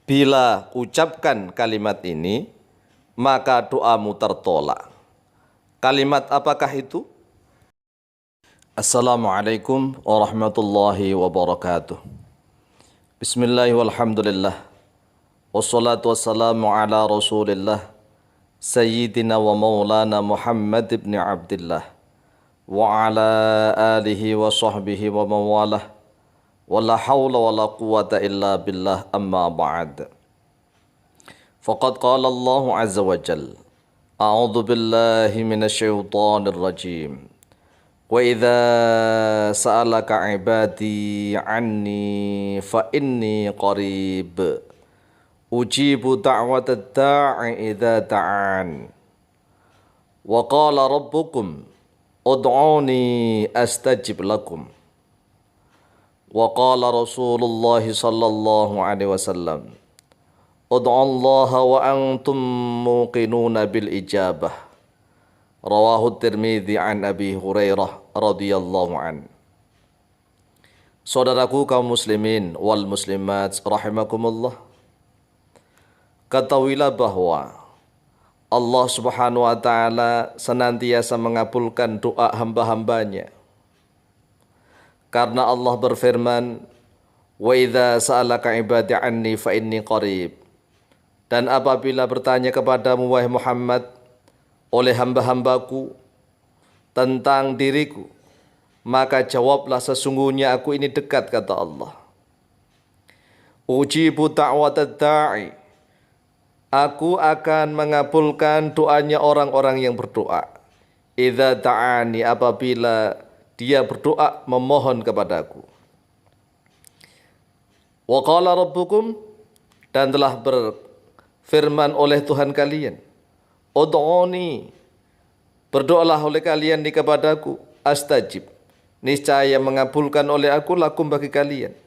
Bila ucapkan kalimat ini, maka doamu tertolak. Kalimat apakah itu? Assalamualaikum warahmatullahi wabarakatuh. Bismillahirrahmanirrahim. Walhamdulillah. Wassalatu wassalamu ala rasulillah. Sayyidina wa maulana Muhammad ibn Abdillah. Wa ala alihi wa sahbihi wa mawalah. Wa la hawla wa la quwata illa billah amma ba'd. Faqad qala Allah azza wa jal. A'udhu billahi minasyaitanir rajim. Wa idza sa'alaka ibadi anni fa inni qarib. Ujibu da'watad da'i idza da'an. Wa qala rabbukum ud'uni astajib lakum. Wa qala Rasulullah sallallahu alaihi wasallam, ud'ullaha wa antum muqinuna bil ijabah. Rawahu Tirmidzi an Abi Hurairah radhiyallahu an. Saudaraku kaum muslimin wal muslimat rahimakumullah, ketahuilah bahwa Allah Subhanahu wa taala senantiasa mengabulkan doa hamba-hambanya. Karena Allah berfirman, "Wa idza sa'alaka ibadi anni fa inni qarib." Dan apabila bertanya kepadamu wahai Muhammad oleh hamba-hambaku tentang diriku, maka jawablah sesungguhnya aku ini dekat, kata Allah. Ujibu da'watad da'i. Aku akan mengabulkan doanya orang-orang yang berdoa. Idza da'ani, apabila dia berdoa memohon kepadaku. Wa qala rabbukum, dan telah berfirman oleh Tuhan kalian, ud'uni, berdoalah oleh kalian kepadaku, astajib, niscaya mengabulkan oleh aku lakum bagi kalian.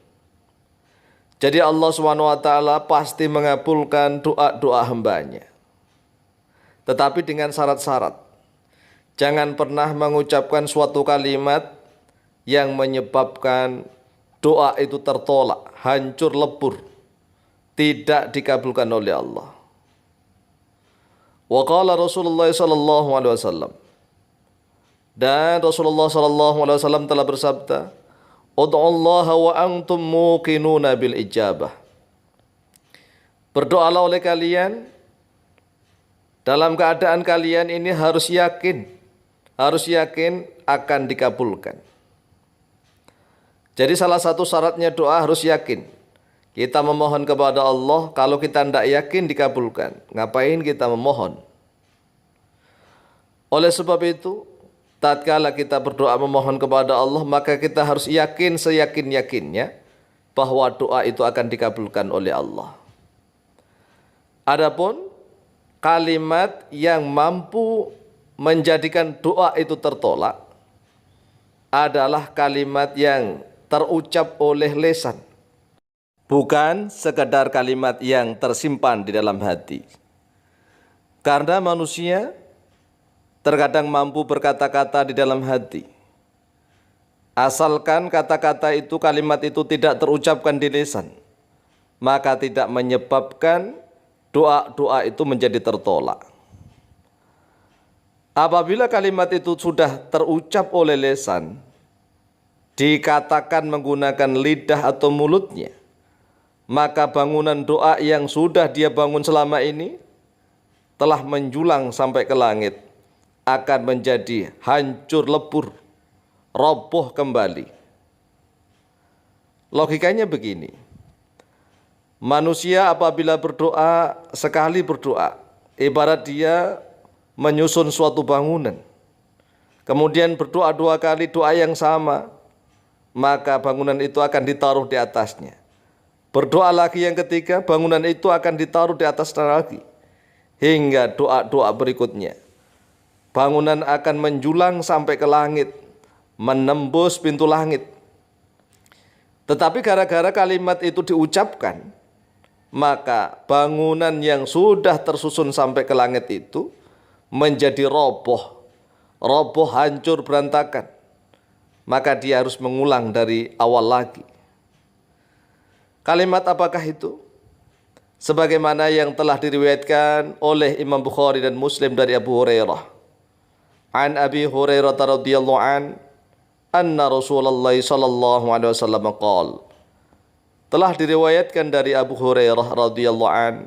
Jadi Allah SWT pasti mengabulkan doa-doa hambanya. Tetapi dengan syarat-syarat. Jangan pernah mengucapkan suatu kalimat yang menyebabkan doa itu tertolak, hancur lebur, tidak dikabulkan oleh Allah. Wa qala Rasulullah sallallahu alaihi wasallam, dan Rasulullah sallallahu alaihi wasallam telah bersabda, ud'ullaha wa antum muqinuna bil ijabah. Berdoalah oleh kalian dalam keadaan kalian ini harus yakin akan dikabulkan. Jadi salah satu syaratnya doa harus yakin. Kita memohon kepada Allah, kalau kita tidak yakin dikabulkan, ngapain kita memohon? Oleh sebab itu, tatkala kita berdoa memohon kepada Allah, maka kita harus yakin seyakin-yakinnya bahwa doa itu akan dikabulkan oleh Allah. Adapun kalimat yang mampu menjadikan doa itu tertolak adalah kalimat yang terucap oleh lisan, bukan sekedar kalimat yang tersimpan di dalam hati. Karena manusia terkadang mampu berkata-kata di dalam hati, asalkan kata-kata itu, kalimat itu tidak terucapkan di lisan, maka tidak menyebabkan doa-doa itu menjadi tertolak. Apabila kalimat itu sudah terucap oleh lisan, dikatakan menggunakan lidah atau mulutnya, maka bangunan doa yang sudah dia bangun selama ini telah menjulang sampai ke langit, akan menjadi hancur lebur, roboh kembali. Logikanya begini, manusia apabila berdoa, sekali berdoa, ibarat dia menyusun suatu bangunan, kemudian berdoa dua kali doa yang sama, maka bangunan itu akan ditaruh di atasnya. Berdoa lagi yang ketiga, bangunan itu akan ditaruh di atasnya lagi, hingga doa-doa berikutnya. Bangunan akan menjulang sampai ke langit, menembus pintu langit. Tetapi gara-gara kalimat itu diucapkan, maka bangunan yang sudah tersusun sampai ke langit itu menjadi roboh, hancur, berantakan. Maka dia harus mengulang dari awal lagi. Kalimat apakah itu? sebagaimana yang telah diriwayatkan oleh Imam Bukhari dan Muslim dari Abu Hurairah. An Abi Hurairah radhiyallahu anna Rasulullah sallallahu alaihi wasallam qala. Telah diriwayatkan dari Abu Hurairah radhiyallahu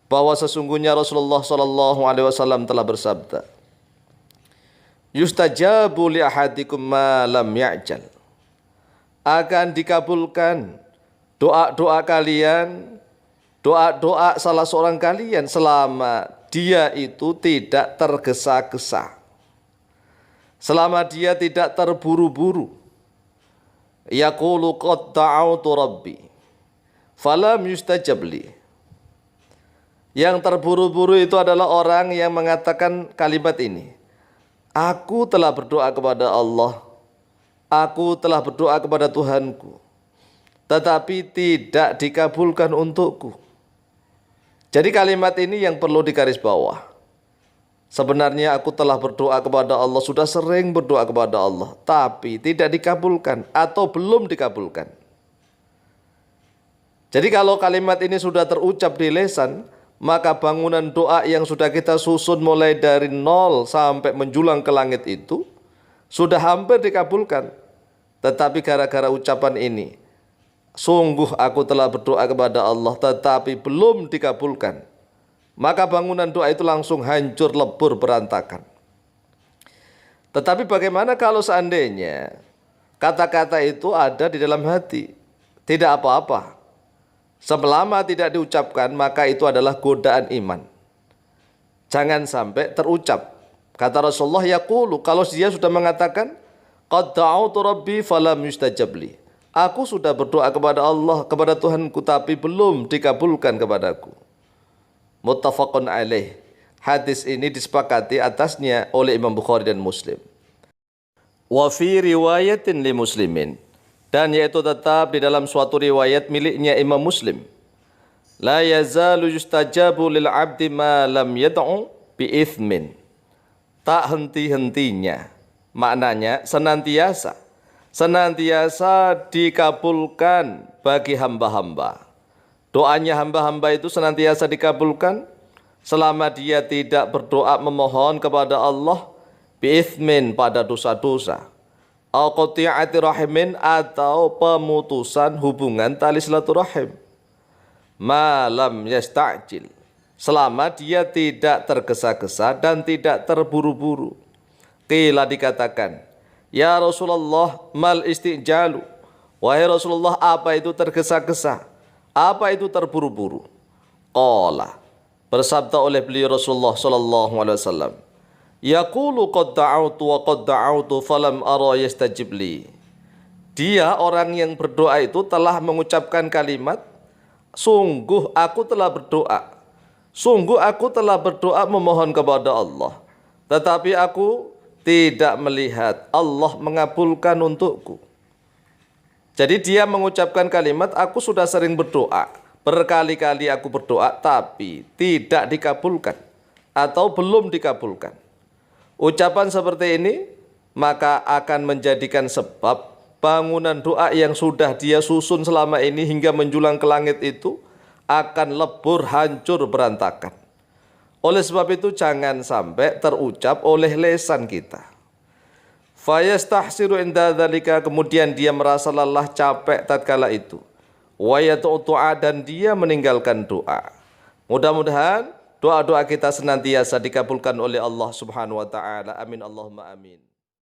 bahwa sesungguhnya Rasulullah sallallahu alaihi wasallam telah bersabda, yustajabu li ahadikum ma lam ya'jal. Akan dikabulkan doa-doa kalian, doa-doa salah seorang kalian selama dia itu tidak tergesa-gesa, selama dia tidak terburu-buru. Yaqulu qad da'autu rabbi falam yustajab li. Yang terburu-buru itu adalah orang yang mengatakan kalimat ini, aku telah berdoa kepada Allah, aku telah berdoa kepada Tuhanku, tetapi tidak dikabulkan untukku. Jadi kalimat ini yang perlu digaris bawah. Sebenarnya aku telah berdoa kepada Allah, sudah sering berdoa kepada Allah, tapi tidak dikabulkan atau belum dikabulkan. Jadi kalau kalimat ini sudah terucap di lisan, maka bangunan doa yang sudah kita susun mulai dari nol sampai menjulang ke langit itu sudah hampir dikabulkan. Tetapi gara-gara ucapan ini, sungguh aku telah berdoa kepada Allah tetapi belum dikabulkan, maka bangunan doa itu langsung hancur, lebur, berantakan. Tetapi bagaimana kalau seandainya kata-kata itu ada di dalam hati? Tidak apa-apa. Selama tidak diucapkan, maka itu adalah godaan iman. Jangan sampai terucap. Kata Rasulullah, yaqulu, kalau dia sudah mengatakan, qad da'autu rabbi falam yustajab li. Aku sudah berdoa kepada Allah, kepada Tuhanku, tapi belum dikabulkan kepadaku. Muttafaqun alaih. Hadis ini disepakati atasnya oleh Imam Bukhari dan Muslim. Wa fi riwayatin li muslimin. Dan yaitu tetap di dalam suatu riwayat miliknya Imam Muslim. La yazalu yustajabu lil abdi ma lam yad'u bi ithmin. Tak henti-hentinya. Maknanya senantiasa dikabulkan bagi hamba-hamba. Doanya hamba-hamba itu senantiasa dikabulkan selama dia tidak berdoa memohon kepada Allah bi'ithmin, pada dosa-dosa, au qati'ati rahimin, atau pemutusan hubungan tali silaturahim, malam yasta'jil, selama dia tidak tergesa-gesa dan tidak terburu-buru. Qila, dikatakan, ya Rasulullah, mal istijalu. Wahai Rasulullah, apa itu tergesa-gesa? Apa itu terburu-buru? Qala, bersabda oleh beliau Rasulullah sallallahu alaihi wasallam, yaqulu qad da'autu wa qad da'autu falam ara yastajib li. Dia, orang yang berdoa itu, telah mengucapkan kalimat, sungguh aku telah berdoa, sungguh aku telah berdoa memohon kepada Allah, tetapi aku tidak melihat Allah mengabulkan untukku. Jadi dia mengucapkan kalimat, aku sudah sering berdoa, berkali-kali aku berdoa, tapi tidak dikabulkan atau belum dikabulkan. Ucapan seperti ini maka akan menjadikan sebab bangunan doa yang sudah dia susun selama ini hingga menjulang ke langit itu akan lebur, hancur, berantakan. Oleh sebab itu jangan sampai terucap oleh lisan kita. Fayastahsiru inda dzalika, kemudian dia merasa lelah, capek tatkala itu. Wa yatu'a, dan dia meninggalkan doa. Mudah-mudahan doa-doa kita senantiasa dikabulkan oleh Allah Subhanahu wa taala. Amin Allahumma amin.